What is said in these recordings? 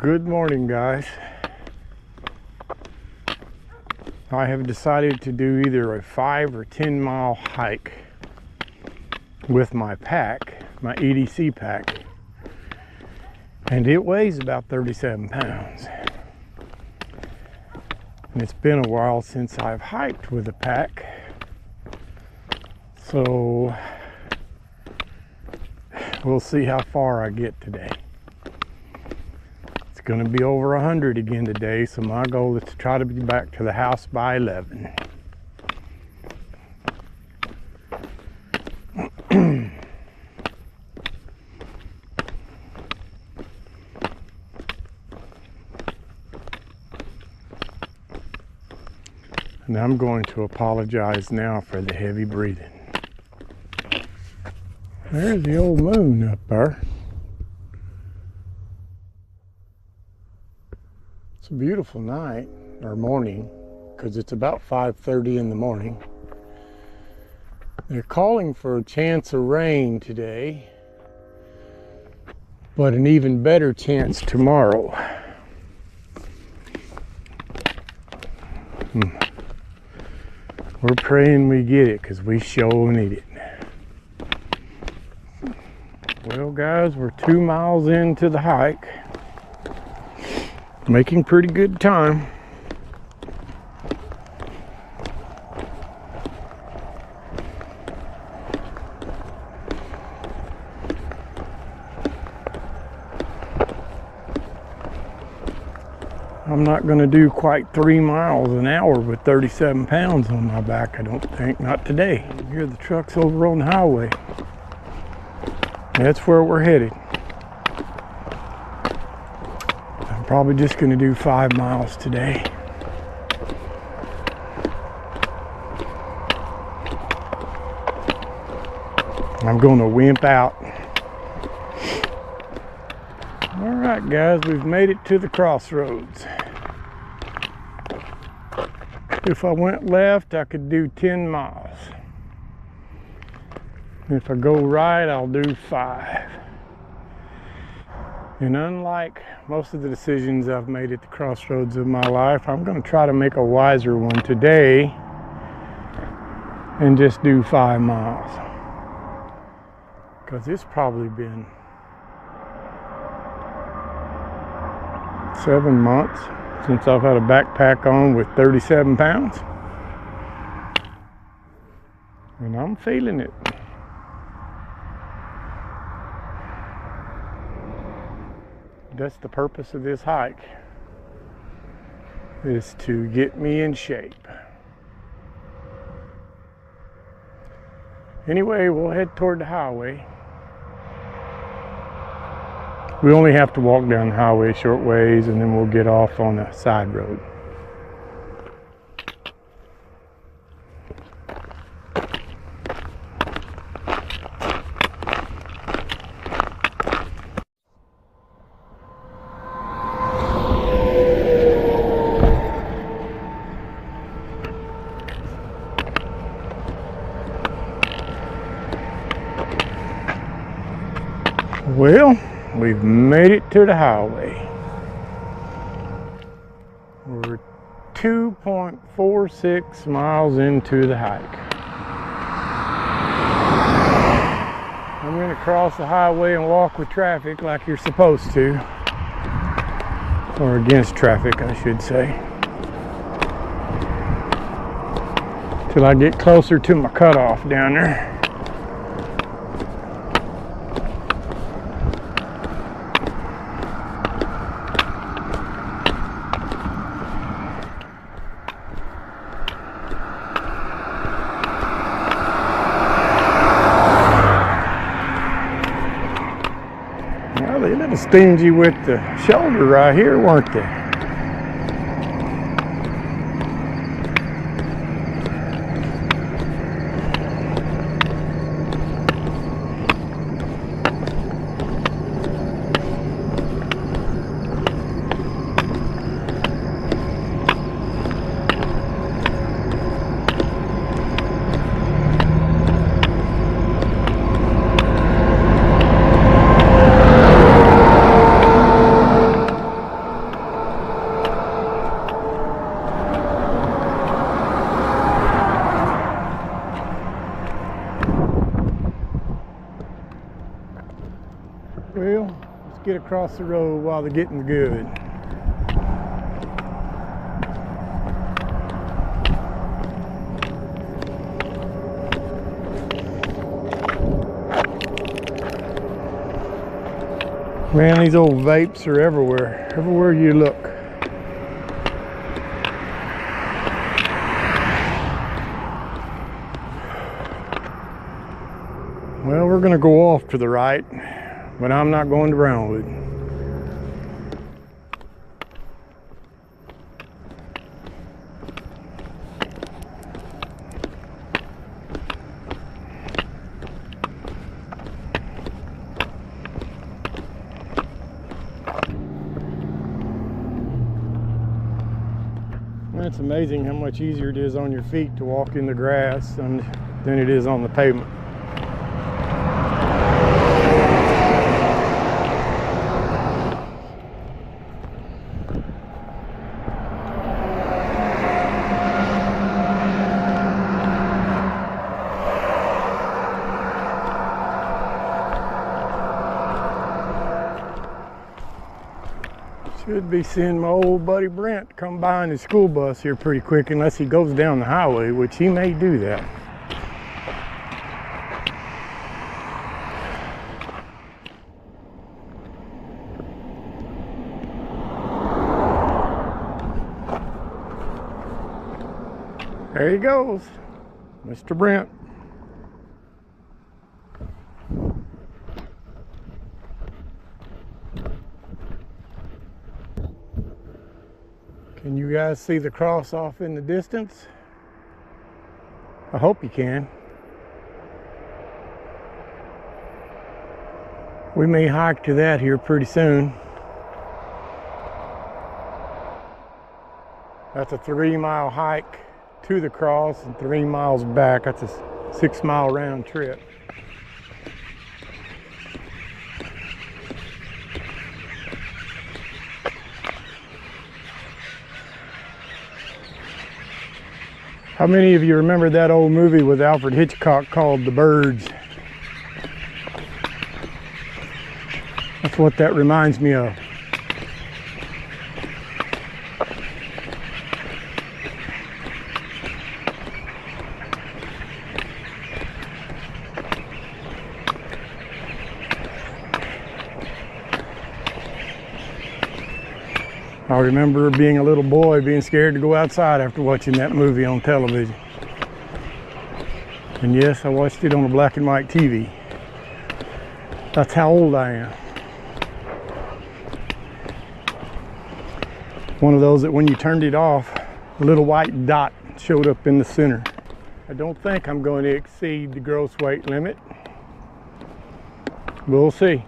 Good morning, guys. I have decided to do either a 5 or 10 mile hike with my pack, my EDC pack, and it weighs about 37 pounds. And it's been a while since I've hiked with a pack, so we'll see how far I get today. It's going to be over 100 again today, so my goal is to try to be back to the house by 11. And I'm going to apologize now for the heavy breathing. There's the old moon up there. It's a beautiful night, or morning, because it's about 5:30 in the morning. They're calling for a chance of rain today, but an even better chance tomorrow. We're praying we get it, because we sure need it. Well, guys, we're 2 miles into the hike. Making pretty good time. I'm not going to do quite 3 miles an hour with 37 pounds on my back, I don't think. Not today. You hear the trucks over on the highway. That's where we're headed. I'm probably just going to do 5 miles today. I'm going to wimp out. All right, guys, we've made it to the crossroads. If I went left, I could do 10 miles. If I go right, I'll do 5. And unlike most of the decisions I've made at the crossroads of my life, I'm going to try to make a wiser one today and just do 5 miles. Because it's probably been 7 months since I've had a backpack on with 37 pounds. And I'm feeling it. That's the purpose of this hike, is to get me in shape. Anyway, we'll head toward the highway. We only have to walk down the highway a short ways, and then we'll get off on a side road. Well, we've made it to the highway. We're 2.46 miles into the hike. I'm going to cross the highway and walk with traffic like you're supposed to. Or against traffic, I should say. Till I get closer to my cutoff down there. They a little stingy with the shoulder right here, weren't they? get across the road while the getting's good. Man, these old vapes are everywhere you look. Well, we're gonna go off to the right, but I'm not going to Brownwood. It's amazing how much easier it is on your feet to walk in the grass than it is on the pavement. Should be seeing my old buddy Brent come by in his school bus here pretty quick, unless he goes down the highway, which he may do that. There he goes, Mr. Brent. Can you guys see the cross off in the distance? I hope you can. We may hike to that here pretty soon. That's a 3-mile hike to the cross and 3 miles back. That's a 6-mile round trip. How many of you remember that old movie with Alfred Hitchcock called The Birds? That's what that reminds me of. I remember being a little boy being scared to go outside after watching that movie on television. And yes, I watched it on a black and white TV. That's how old I am. One of those that when you turned it off, a little white dot showed up in the center. I don't think I'm going to exceed the gross weight limit. We'll see.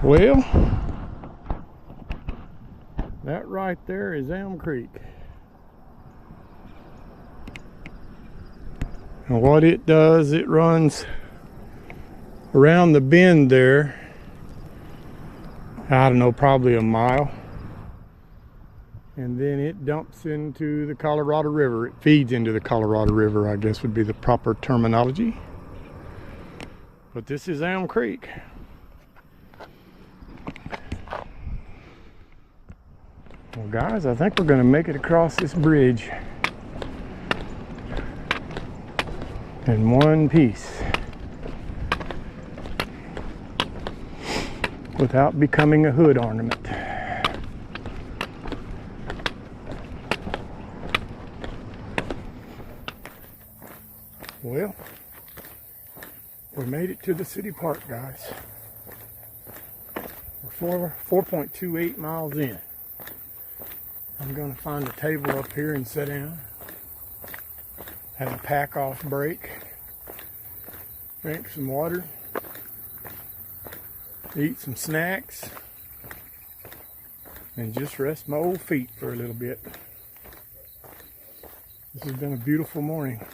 Well, that right there is Elm Creek. And what it does, it runs around the bend there, I don't know, probably a mile. And then it dumps into the Colorado River. It feeds into the Colorado River, I guess would be the proper terminology. But this is Elm Creek. Well, guys, I think we're going to make it across this bridge in one piece without becoming a hood ornament. Well, we made it to the city park, guys. We're 4.28 miles in. I'm going to find a table up here and sit down, have a pack off break, drink some water, eat some snacks, and just rest my old feet for a little bit. This has been a beautiful morning.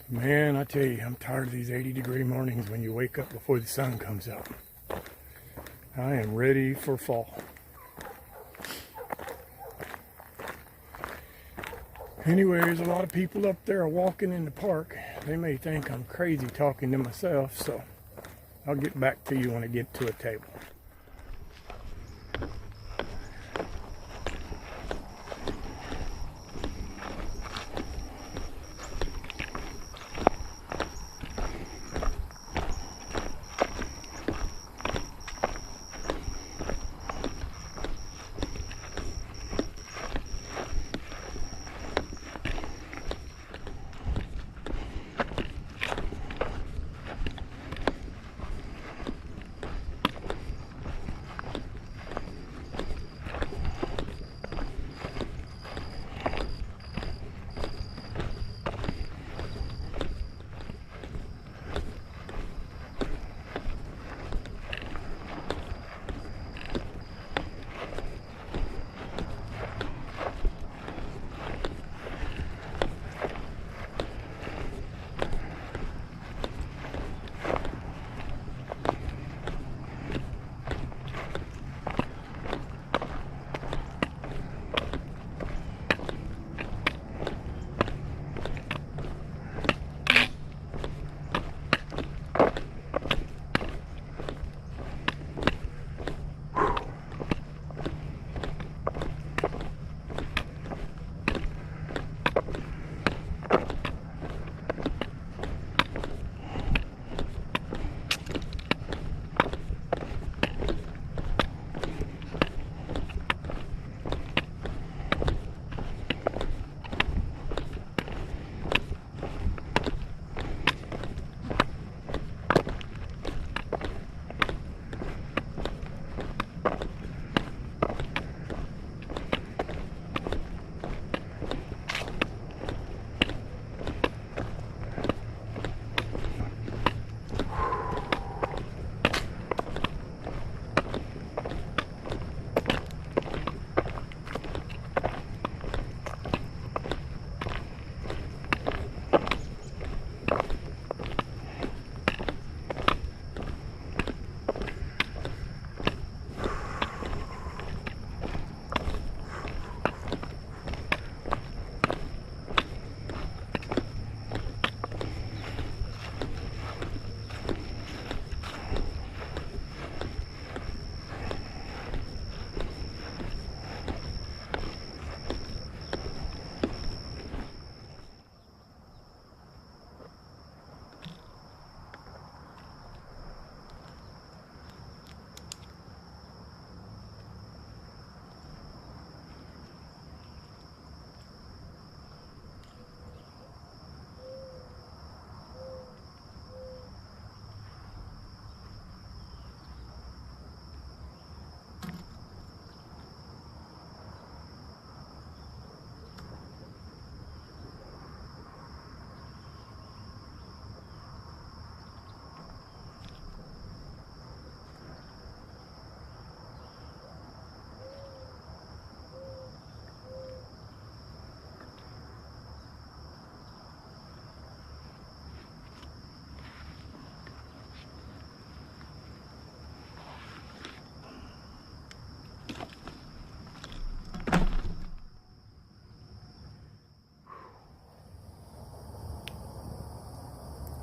Man, I tell you, I'm tired of these 80-degree mornings when you wake up before the sun comes out. I am ready for fall. Anyway, there's a lot of people up there walking in the park. They may think I'm crazy talking to myself, so I'll get back to you when I get to a table.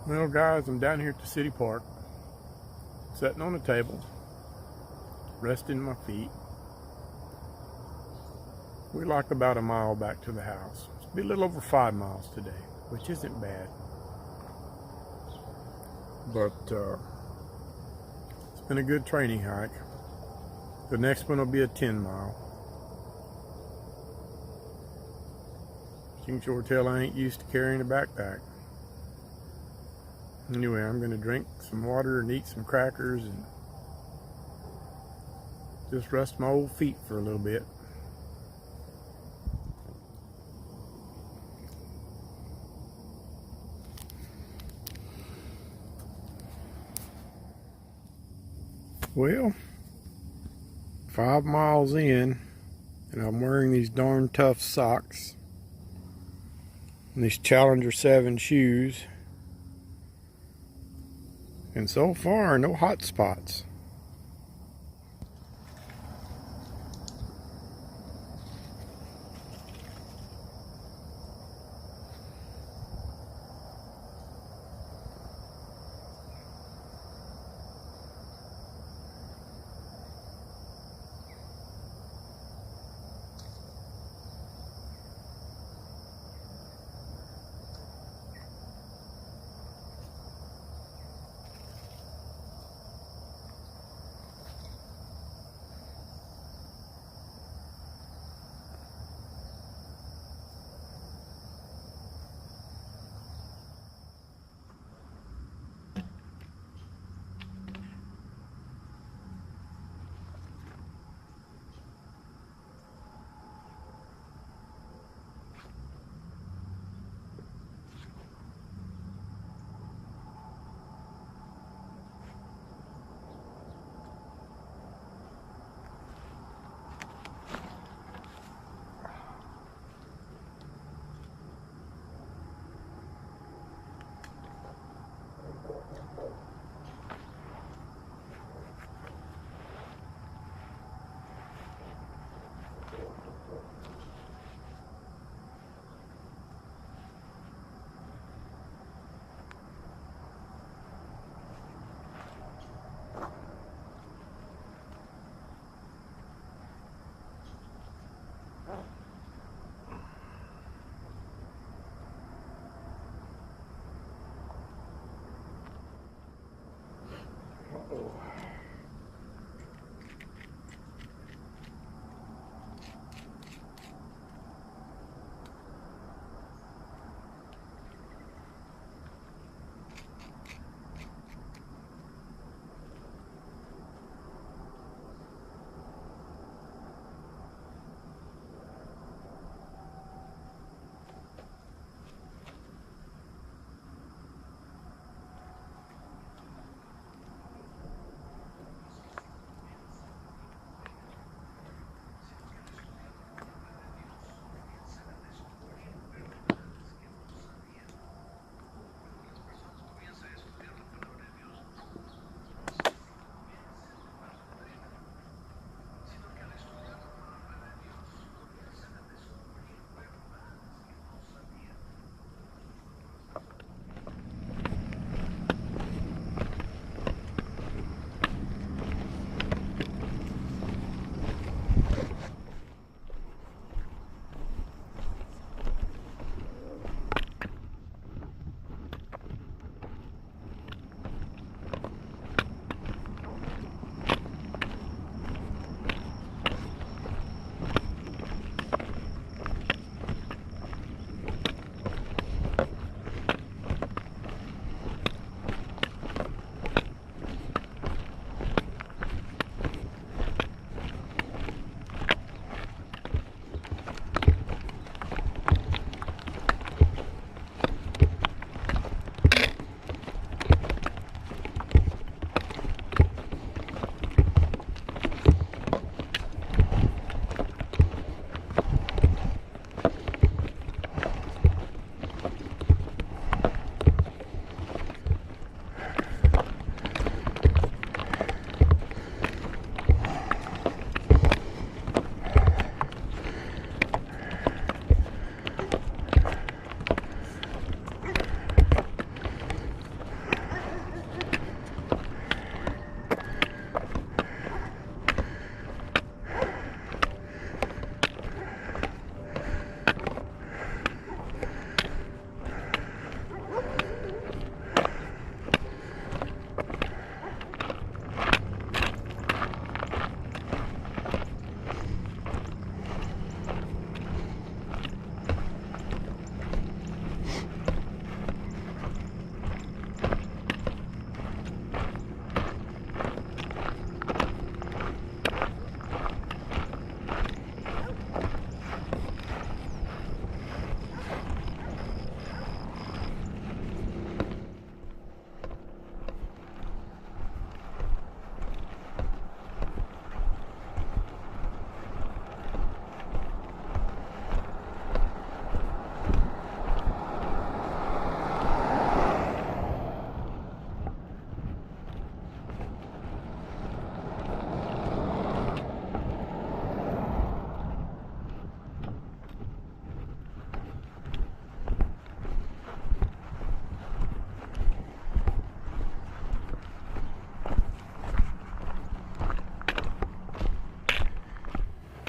Well, guys, I'm down here at the city park, sitting on a table, resting my feet. We're like about a mile back to the house. It's be a little over 5 miles today, which isn't bad. But it's been a good training hike. The next one will be a 10 mile. You can sure tell I ain't used to carrying a backpack. Anyway, I'm going to drink some water and eat some crackers and just rest my old feet for a little bit. Well, 5 miles in, and I'm wearing these darn tough socks and these Challenger 7 shoes, and so far no hot spots.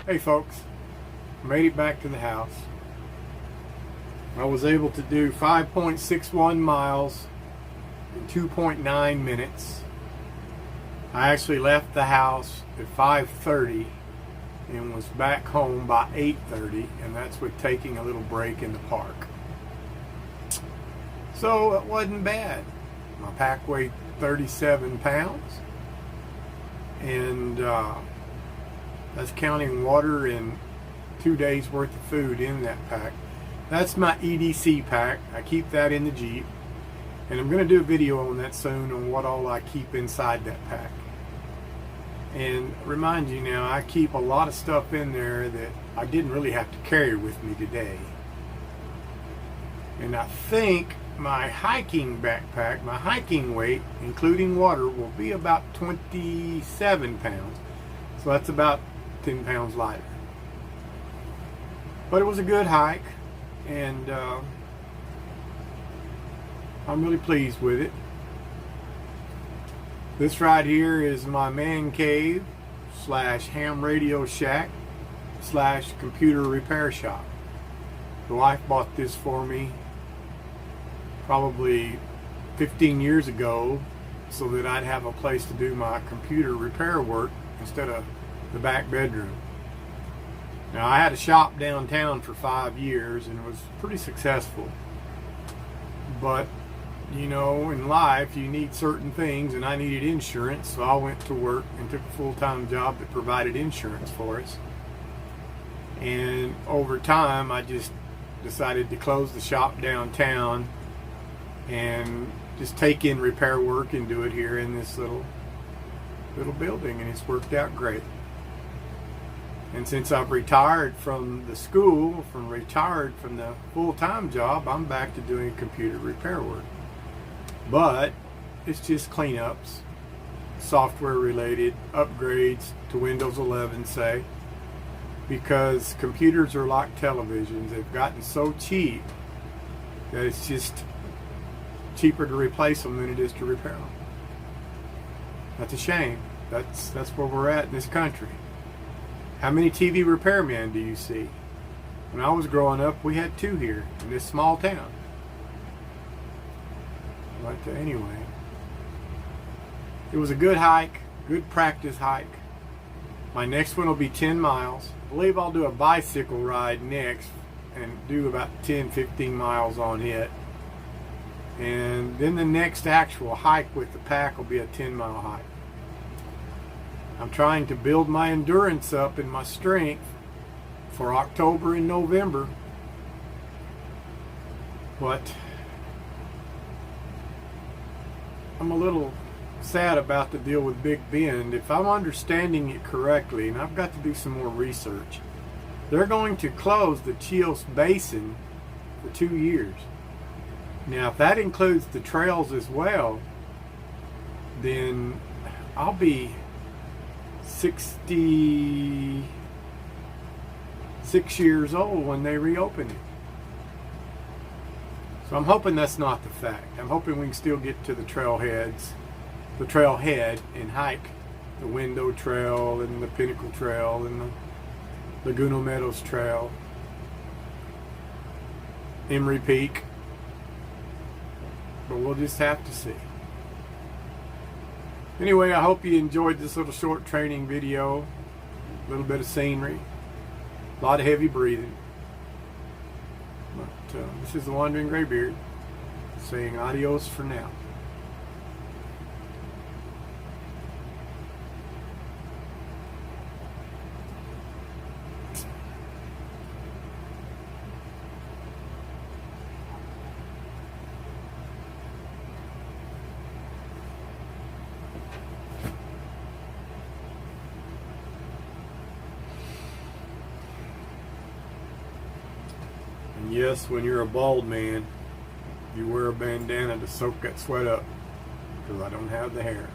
Hey folks, made it back to the house. I was able to do 5.61 miles in 2.9 minutes. I actually left the house at 5:30 and was back home by 8:30, and that's with taking a little break in the park. So it wasn't bad. My pack weighed 37 pounds, and that's counting water and 2 days worth of food in that pack. That's my EDC pack. I keep that in the Jeep, and I'm going to do a video on that soon on what all I keep inside that pack. And remind you now, I keep a lot of stuff in there that I didn't really have to carry with me today. And I think my hiking backpack, my hiking weight, including water, will be about 27 pounds. So that's about 10 pounds lighter. But it was a good hike, and I'm really pleased with it. This right here is my man cave / ham radio shack / computer repair shop. The wife bought this for me probably 15 years ago so that I'd have a place to do my computer repair work instead of the back bedroom. Now, I had a shop downtown for 5 years and it was pretty successful, but you know, in life you need certain things, and I needed insurance, so I went to work and took a full-time job that provided insurance for us. And over time I just decided to close the shop downtown and just take in repair work and do it here in this little building, and it's worked out great. And since I've retired from the school, retired from the full-time job, I'm back to doing computer repair work. But it's just cleanups, software related, upgrades to Windows 11, say, because computers are like televisions. They've gotten so cheap that it's just cheaper to replace them than it is to repair them. That's a shame. That's where we're at in this country. How many TV repairmen do you see? When I was growing up, we had 2 here in this small town. But anyway, it was a good hike, good practice hike. My next one will be 10 miles. I believe I'll do a bicycle ride next and do about 10-15 miles on it. And then the next actual hike with the pack will be a 10-mile hike. I'm trying to build my endurance up and my strength for October and November. But I'm a little sad about the deal with Big Bend. If I'm understanding it correctly, and I've got to do some more research, they're going to close the Chios Basin for 2 years. Now, if that includes the trails as well, then I'll be 66 years old when they reopen it. So I'm hoping that's not the fact. I'm hoping we can still get to the trailhead and hike the Window Trail and the Pinnacle Trail and the Laguna Meadows Trail, Emery Peak. But we'll just have to see. Anyway, I hope you enjoyed this little short training video. A little bit of scenery, a lot of heavy breathing. But this is the Wandering Graybeard saying adios for now. And yes, when you're a bald man, you wear a bandana to soak that sweat up, because I don't have the hair.